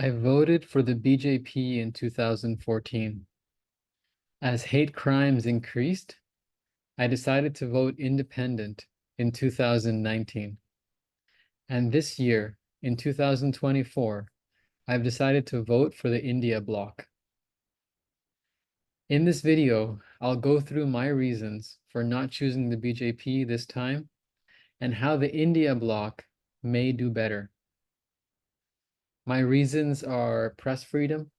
I voted for the BJP in 2014. As hate crimes increased, I decided to vote independent in 2019. And this year, in 2024, I've decided to vote for the India bloc. In this video, I'll go through my reasons for not choosing the BJP this time and how the India bloc may do better. My reasons are press freedom,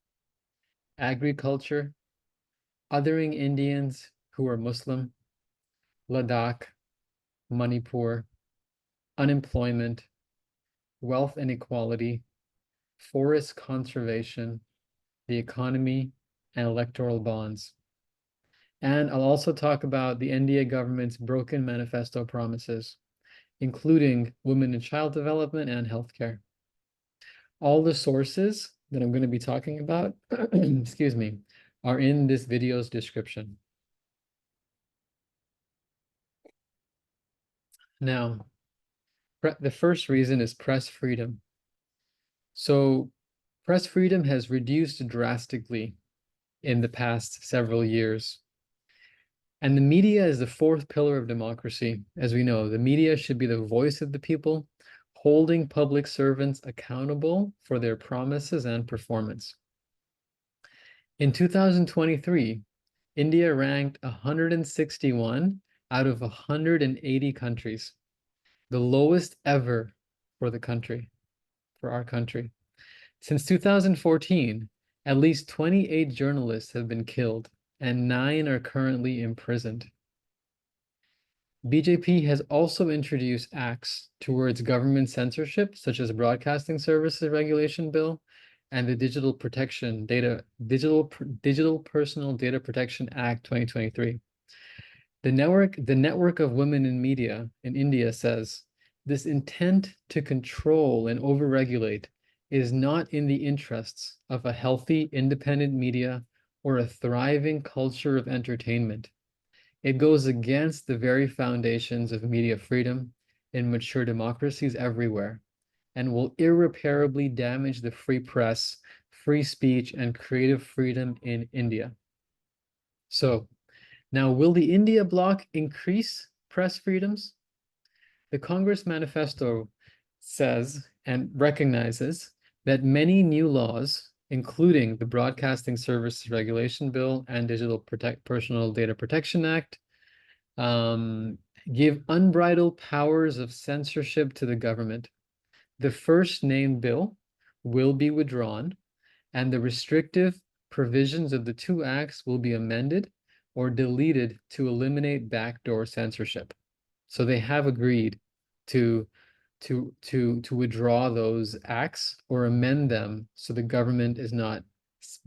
agriculture, othering Indians who are Muslim, LADAKH, Manipur, unemployment, wealth inequality, forest conservation, the economy, and electoral bonds. And I'll also talk about the NDA government's broken manifesto promises, including women and child development and healthcare. All the sources that I'm going to be talking about, excuse me, are in this video's description. Now, the first reason is press freedom. So press freedom has reduced drastically in the past several years. And the media is the fourth pillar of democracy. As we know, the media should be the voice of the people, holding public servants accountable for their promises and performance. In 2023, India ranked 161 out of 180 countries, the lowest ever for the country, for our country. Since 2014, at least 28 journalists have been killed and 9 are currently imprisoned. BJP has also introduced acts towards government censorship, such as Broadcasting Services Regulation Bill and the Digital Personal Data Protection Act 2023. The network of women in media in India says, this intent to control and overregulate is not in the interests of a healthy, independent media or a thriving culture of entertainment. It goes against the very foundations of media freedom in mature democracies everywhere, and will irreparably damage the free press, free speech, and creative freedom in India. So, now will the India bloc increase press freedoms? The Congress Manifesto says and recognizes that many new laws, including the Broadcasting Services Regulation Bill and Personal Data Protection Act, give unbridled powers of censorship to the government. The first named bill will be withdrawn, and the restrictive provisions of the two acts will be amended or deleted to eliminate backdoor censorship. So they have agreed to withdraw those acts or amend them so the government is not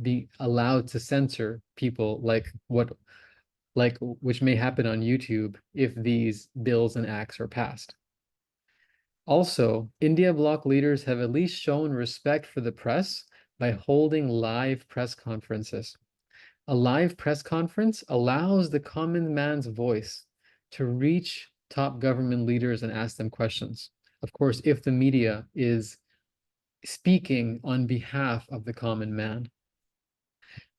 be allowed to censor people which may happen on YouTube if these bills and acts are passed. Also, India bloc leaders have at least shown respect for the press by holding live press conferences. A live press conference allows the common man's voice to reach top government leaders and ask them questions. Of course, if the media is speaking on behalf of the common man.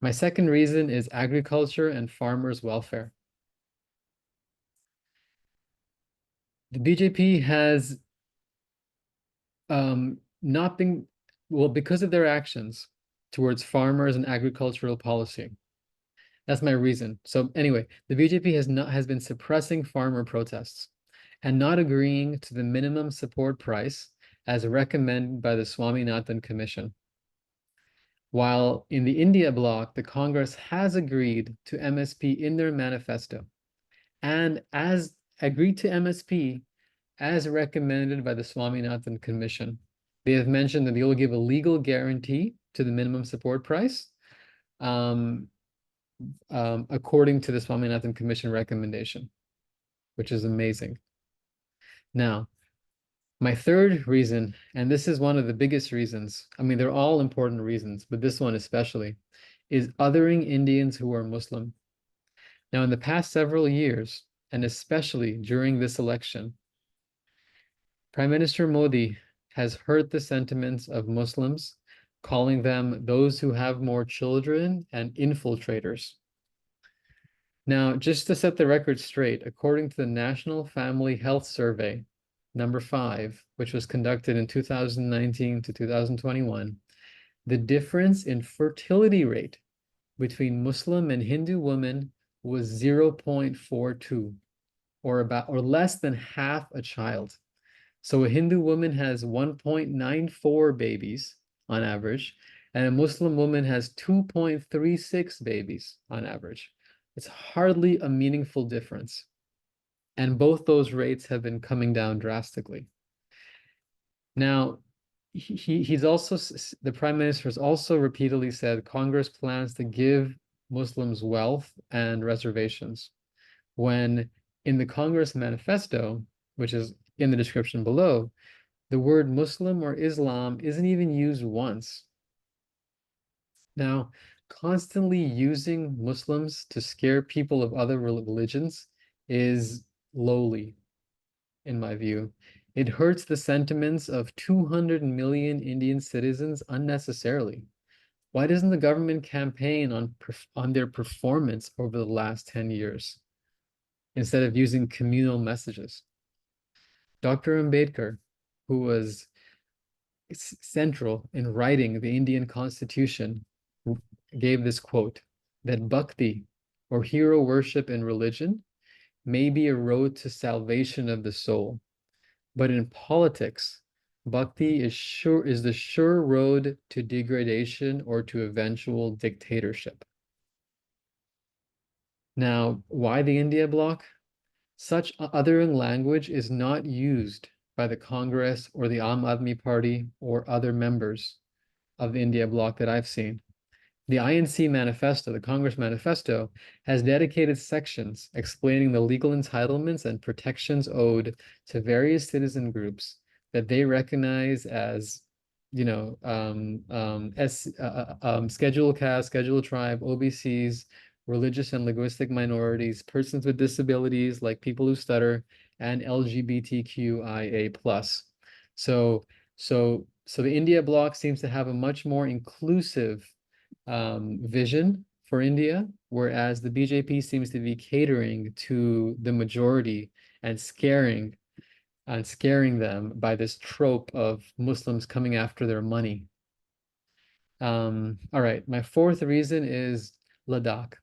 My second reason is agriculture and farmers' welfare. The BJP has not been, well, because of their actions towards farmers and agricultural policy. That's my reason. So anyway, the BJP has been suppressing farmer protests and not agreeing to the minimum support price as recommended by the Swaminathan Commission. While in the India bloc, the Congress has agreed to MSP in their manifesto and as agreed to MSP as recommended by the Swaminathan Commission. They have mentioned that they will give a legal guarantee to the minimum support price according to the Swaminathan Commission recommendation, which is amazing. Now, my third reason, and this is one of the biggest reasons, I mean, they're all important reasons, but this one especially, is othering Indians who are Muslim. Now, in the past several years, and especially during this election, Prime Minister Modi has hurt the sentiments of Muslims calling them those who have more children and infiltrators. Now, just to set the record straight, according to the National Family Health Survey, number 5, which was conducted in 2019 to 2021, the difference in fertility rate between Muslim and Hindu women was 0.42, or less than half a child. So a Hindu woman has 1.94 babies on average, and a Muslim woman has 2.36 babies on average. It's hardly a meaningful difference. And both those rates have been coming down drastically. Now, he's also, the Prime Minister has also repeatedly said Congress plans to give Muslims wealth and reservations, when in the Congress Manifesto, which is in the description below, the word Muslim or Islam isn't even used once. Now, constantly using Muslims to scare people of other religions is lowly, in my view. It hurts the sentiments of 200 million Indian citizens unnecessarily. Why doesn't the government campaign on their performance over the last 10 years instead of using communal messages? Dr. Ambedkar, who was central in writing the Indian Constitution, gave this quote, that bhakti, or hero worship in religion, may be a road to salvation of the soul, but in politics, bhakti is the sure road to degradation or to eventual dictatorship. Now, why the India bloc? Such othering language is not used by the Congress or the Aam Aadmi Party or other members of the India bloc that I've seen. The INC manifesto, the Congress manifesto, has dedicated sections explaining the legal entitlements and protections owed to various citizen groups that they recognize as, scheduled caste, scheduled tribe, OBCs, religious and linguistic minorities, persons with disabilities like people who stutter, and LGBTQIA+. So the India bloc seems to have a much more inclusive vision for India, whereas the BJP seems to be catering to the majority and scaring them by this trope of Muslims coming after their money. All right, my fourth reason is Ladakh.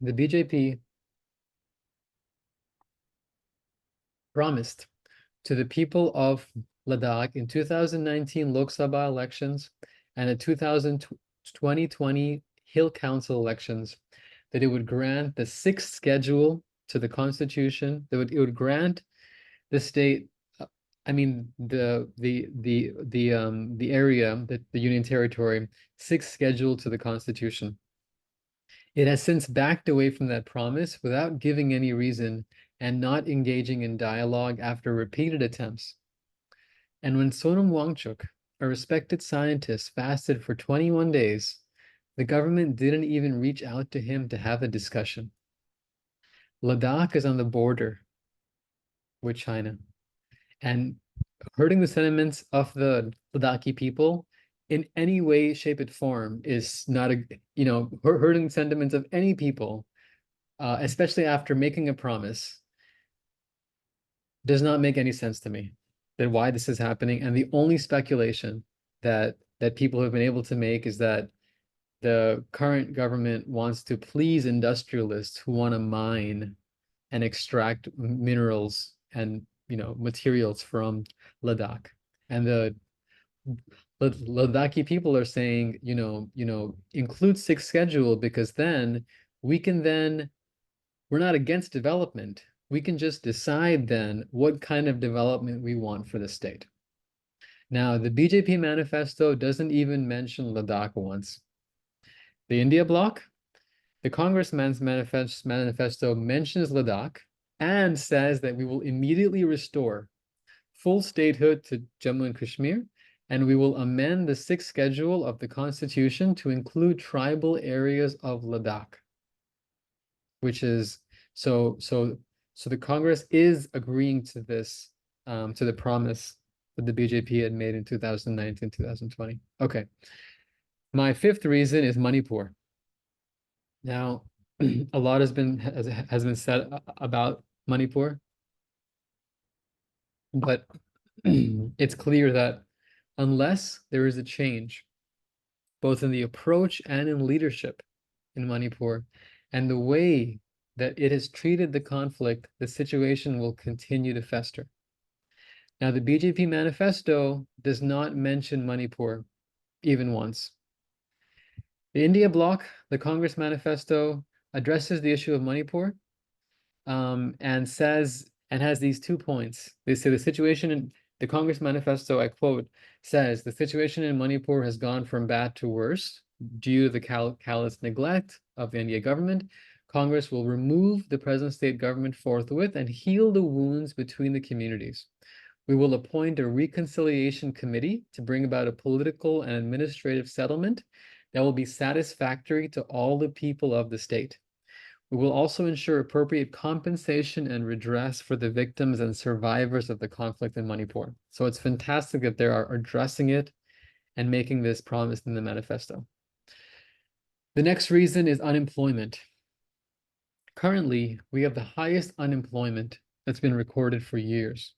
The BJP promised to the people of Ladakh in 2019 Lok Sabha elections and the 2020 Hill Council elections that it would grant the sixth schedule to the Constitution, that it would grant the state, I mean the area, the Union Territory, sixth schedule to the Constitution. It has since backed away from that promise without giving any reason and not engaging in dialogue after repeated attempts. And when Sonam Wangchuk, a respected scientist, fasted for 21 days, the government didn't even reach out to him to have a discussion. Ladakh is on the border with China, and hurting the sentiments of the Ladakhi people in any way, shape, or form is not hurting the sentiments of any people, especially after making a promise, does not make any sense to me. That why this is happening, and the only speculation that people have been able to make is that the current government wants to please industrialists who want to mine and extract minerals and materials from Ladakh. And the Ladakhi people are saying, include sixth schedule, because then we're not against development. We can just decide then what kind of development we want for the state. Now, the BJP manifesto doesn't even mention Ladakh once. The India bloc, the Congressman's manifesto mentions Ladakh and says that we will immediately restore full statehood to Jammu and Kashmir, and we will amend the sixth schedule of the Constitution to include tribal areas of Ladakh, which is so the Congress is agreeing to this, to the promise that the BJP had made in 2019, 2020. Okay. My fifth reason is Manipur. Now, a lot has been said about Manipur, but it's clear that unless there is a change, both in the approach and in leadership in Manipur, and the way that it has treated the conflict, the situation will continue to fester. Now, the BJP manifesto does not mention Manipur even once. The India bloc, the Congress manifesto, addresses the issue of Manipur, and has these 2 points. They say the situation in the Congress manifesto, I quote, says the situation in Manipur has gone from bad to worse due to the callous neglect of the India government. Congress will remove the present state government forthwith and heal the wounds between the communities. We will appoint a reconciliation committee to bring about a political and administrative settlement that will be satisfactory to all the people of the state. We will also ensure appropriate compensation and redress for the victims and survivors of the conflict in Manipur. So it's fantastic that they are addressing it and making this promise in the manifesto. The next reason is unemployment. Currently, we have the highest unemployment that's been recorded for years.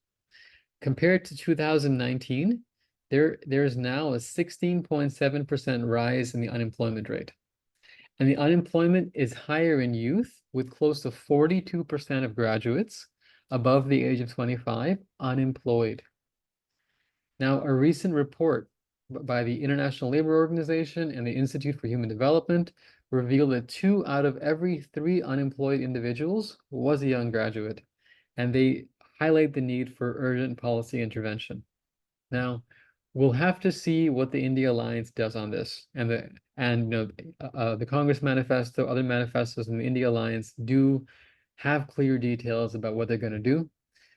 Compared to 2019, there is now a 16.7% rise in the unemployment rate. And the unemployment is higher in youth, with close to 42% of graduates above the age of 25 unemployed. Now, a recent report by the International Labor Organization and the Institute for Human Development revealed that 2 out of every 3 unemployed individuals was a young graduate, and they highlight the need for urgent policy intervention. Now, we'll have to see what the India Alliance does on this, and the Congress manifesto, other manifestos in the India Alliance do have clear details about what they're going to do,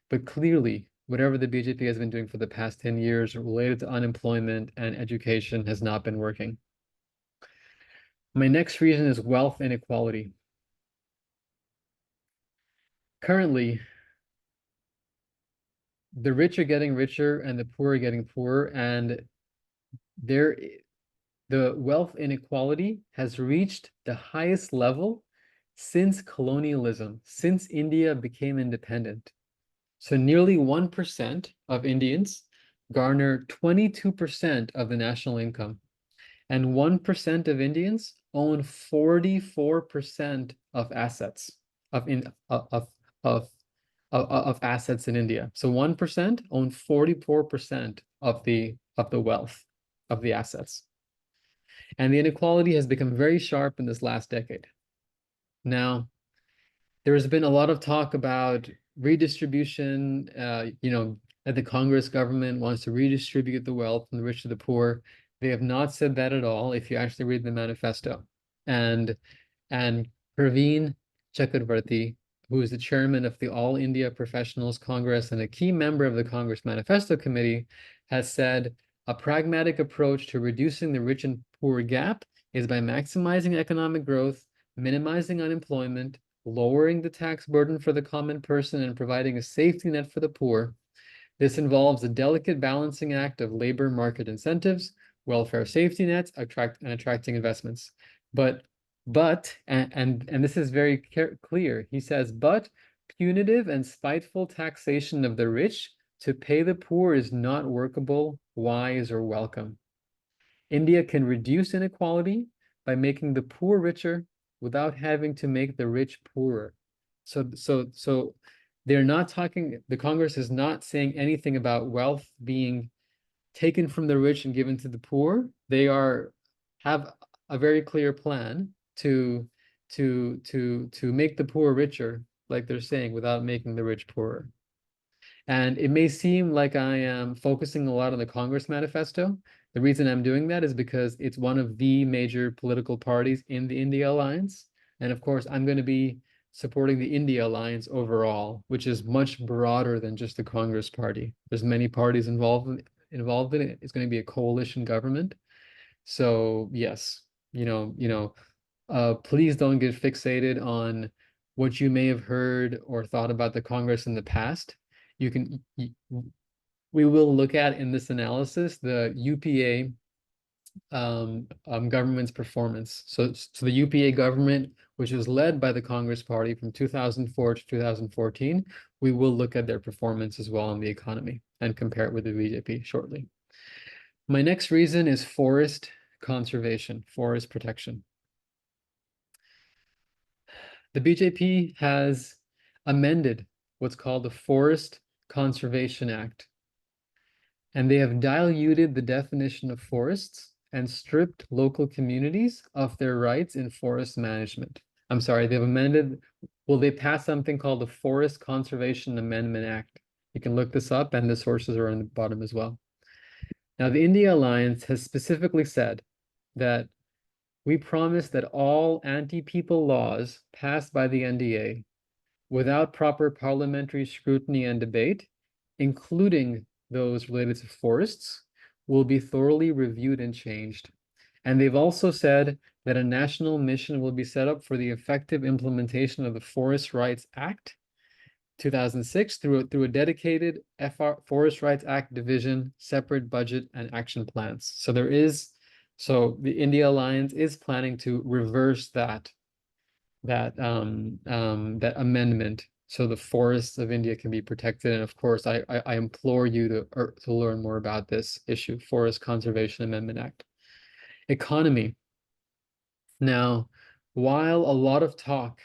but clearly, whatever the BJP has been doing for the past 10 years related to unemployment and education has not been working. My next reason is wealth inequality. Currently, the rich are getting richer and the poor are getting poorer, and the wealth inequality has reached the highest level since colonialism, since India became independent. So nearly 1% of Indians garner 22% of the national income, and 1% of Indians own 44% of assets of assets in India. So 1% own 44% of the wealth of the assets. And the inequality has become very sharp in this last decade. Now, there's been a lot of talk about redistribution, that the Congress government wants to redistribute the wealth from the rich to the poor. They have not said that at all if you actually read the manifesto. And Praveen Chakravarti, who is the chairman of the All India Professionals Congress and a key member of the Congress Manifesto Committee, has said a pragmatic approach to reducing the rich and poor gap is by maximizing economic growth, minimizing unemployment, lowering the tax burden for the common person, and providing a safety net for the poor. This involves a delicate balancing act of labor market incentives, welfare safety nets, attracting investments. But this is very clear. He says, but punitive and spiteful taxation of the rich to pay the poor is not workable, wise, or welcome. India can reduce inequality by making the poor richer without having to make the rich poorer. So they're not talking, the Congress is not saying anything about wealth being taken from the rich and given to the poor. They have a very clear plan to make the poor richer, like they're saying, without making the rich poorer. And it may seem like I am focusing a lot on the Congress manifesto. The reason I'm doing that is because it's one of the major political parties in the India Alliance. And of course, I'm going to be supporting the India Alliance overall, which is much broader than just the Congress party. There's many parties involved in it. It's going to be a coalition government. So yes, please don't get fixated on what you may have heard or thought about the Congress in the past. we will look at in this analysis the UPA government's performance. So the UPA government, which was led by the Congress Party from 2004 to 2014, we will look at their performance as well on the economy and compare it with the BJP shortly. My next reason is forest conservation, forest protection. The BJP has amended what's called the Forest Conservation Act, and they have diluted the definition of forests and stripped local communities of their rights in forest management. I'm sorry, they've amended, well, they passed something called the Forest Conservation Amendment Act. You can look this up, and the sources are on the bottom as well. Now, the India Alliance has specifically said that we promise that all anti-people laws passed by the NDA without proper parliamentary scrutiny and debate, including those related to forests, will be thoroughly reviewed and changed. And they've also said that a national mission will be set up for the effective implementation of the Forest Rights Act 2006 through a dedicated Forest Rights Act division, separate budget and action plans. So the India Alliance is planning to reverse that amendment so the forests of India can be protected. And of course, I implore you to learn more about this issue, Forest Conservation Amendment Act. Economy. Now, while a lot of talk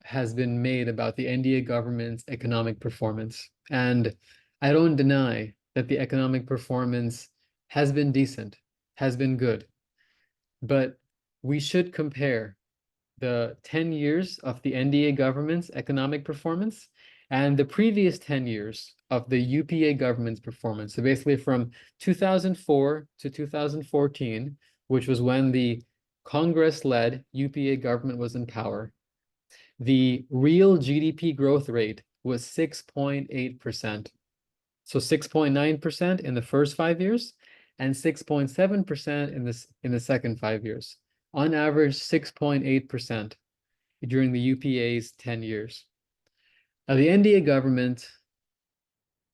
has been made about the NDA government's economic performance, and I don't deny that the economic performance has been decent, has been good, but we should compare the 10 years of the NDA government's economic performance and the previous 10 years of the UPA government's performance. So basically from 2004 to 2014, which was when the Congress-led UPA government was in power, the real GDP growth rate was 6.8%. So 6.9% in the first 5 years and 6.7% in the second 5 years. On average, 6.8% during the UPA's 10 years. Now, the NDA government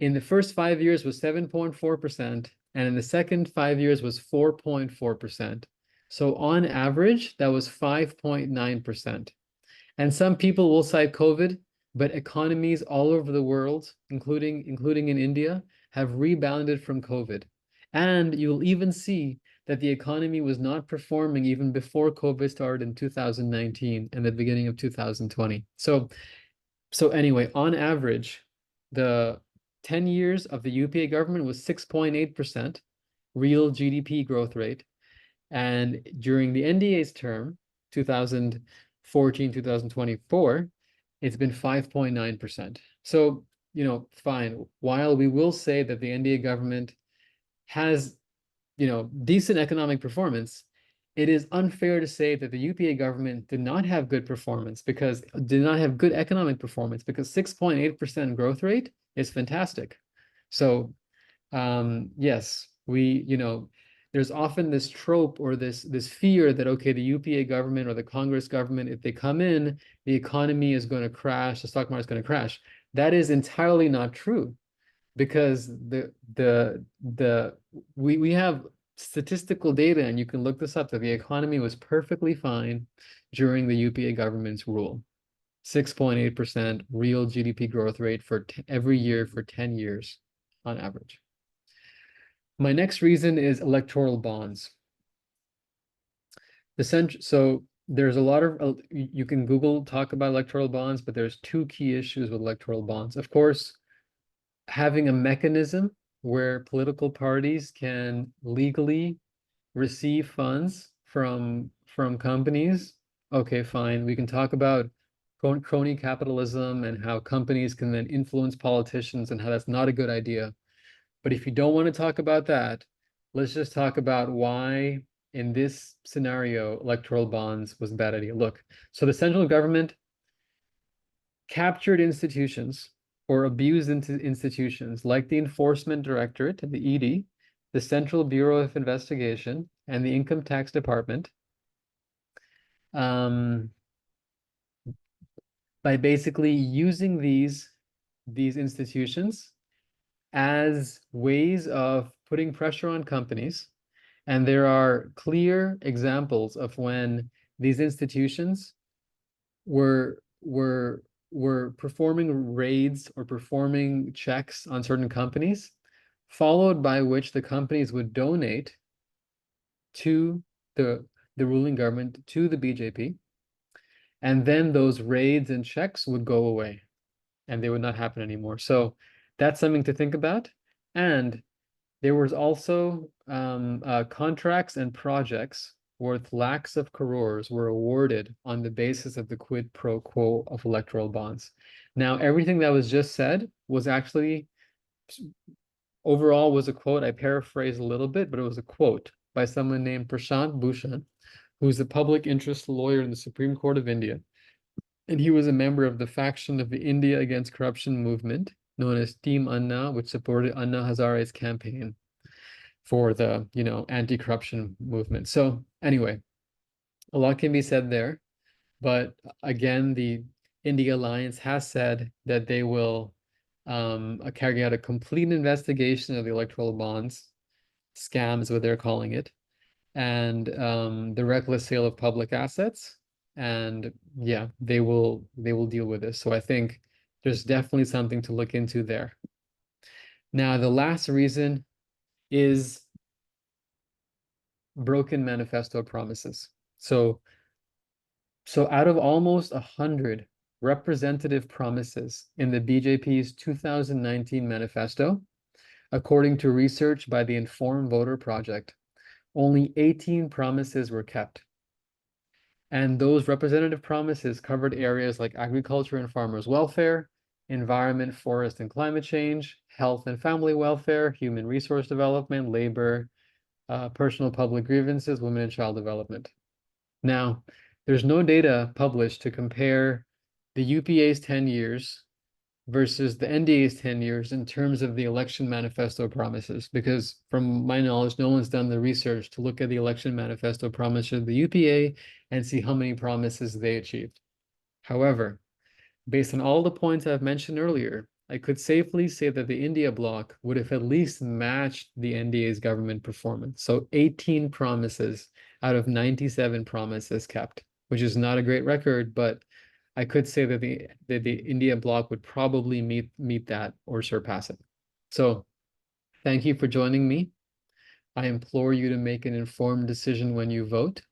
in the first 5 years was 7.4%, and in the second 5 years was 4.4%. So on average, that was 5.9%. And some people will cite COVID, but economies all over the world, including in India, have rebounded from COVID. And you'll even see that the economy was not performing even before COVID started in 2019 and the beginning of 2020. So anyway, on average, the 10 years of the UPA government was 6.8% real GDP growth rate. And during the NDA's term, 2014, 2024, it's been 5.9%. So, fine. While we will say that the NDA government has, decent economic performance, it is unfair to say that the UPA government did not have good performance did not have good economic performance, because 6.8% growth rate is fantastic. So, yes, there's often this trope or this fear that, okay, the UPA government or the Congress government, if they come in, the economy is going to crash, the stock market is going to crash. That is entirely not true, because we have statistical data, and you can look this up, that the economy was perfectly fine during the UPA government's rule. 6.8% real GDP growth rate for every year for 10 years on average. My next reason is electoral bonds. So there's a lot of, you can Google talk about electoral bonds, but there's two key issues with electoral bonds. Of course, having a mechanism where political parties can legally receive funds from companies. Okay, fine. We can talk about crony capitalism and how companies can then influence politicians and how that's not a good idea. But if you don't want to talk about that, let's just talk about why, in this scenario, electoral bonds was a bad idea. Look, so the central government captured institutions or abused institutions like the Enforcement Directorate, the ED, the Central Bureau of Investigation, and the Income Tax Department, by basically using these institutions as ways of putting pressure on companies. And there are clear examples of when these institutions were performing raids or performing checks on certain companies, followed by which the companies would donate to the ruling government, to the BJP, and then those raids and checks would go away and they would not happen anymore. So that's something to think about. And there was also contracts and projects worth lakhs of crores were awarded on the basis of the quid pro quo of electoral bonds. Now, everything that was just said was actually, overall was a quote. I paraphrased a little bit, but it was a quote by someone named Prashant Bhushan, who's a public interest lawyer in the Supreme Court of India. And he was a member of the faction of the India Against Corruption movement, known as Team Anna, which supported Anna Hazare's campaign for the, anti-corruption movement. So anyway, a lot can be said there. But again, the India Alliance has said that they will carry out a complete investigation of the electoral bonds scam is what they're calling it, and the reckless sale of public assets. And yeah, they will deal with this. So I think there's definitely something to look into there. Now, the last reason is broken manifesto promises. So out of almost 100 representative promises in the BJP's 2019 manifesto, according to research by the Informed Voter Project, only 18 promises were kept. And those representative promises covered areas like agriculture and farmers' welfare, environment, forest and climate change, health and family welfare, human resource development, labor, personal public grievances, women and child development. Now, there's no data published to compare the UPA's 10 years versus the NDA's 10 years in terms of the election manifesto promises, because from my knowledge, no one's done the research to look at the election manifesto promises of the UPA and see how many promises they achieved. However, based on all the points I've mentioned earlier, I could safely say that the India bloc would have at least matched the NDA's government performance. So 18 promises out of 97 promises kept, which is not a great record, but I could say that the India bloc would probably meet that or surpass it. So thank you for joining me. I implore you to make an informed decision when you vote.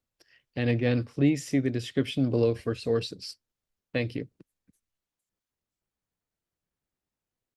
And again, please see the description below for sources. Thank you.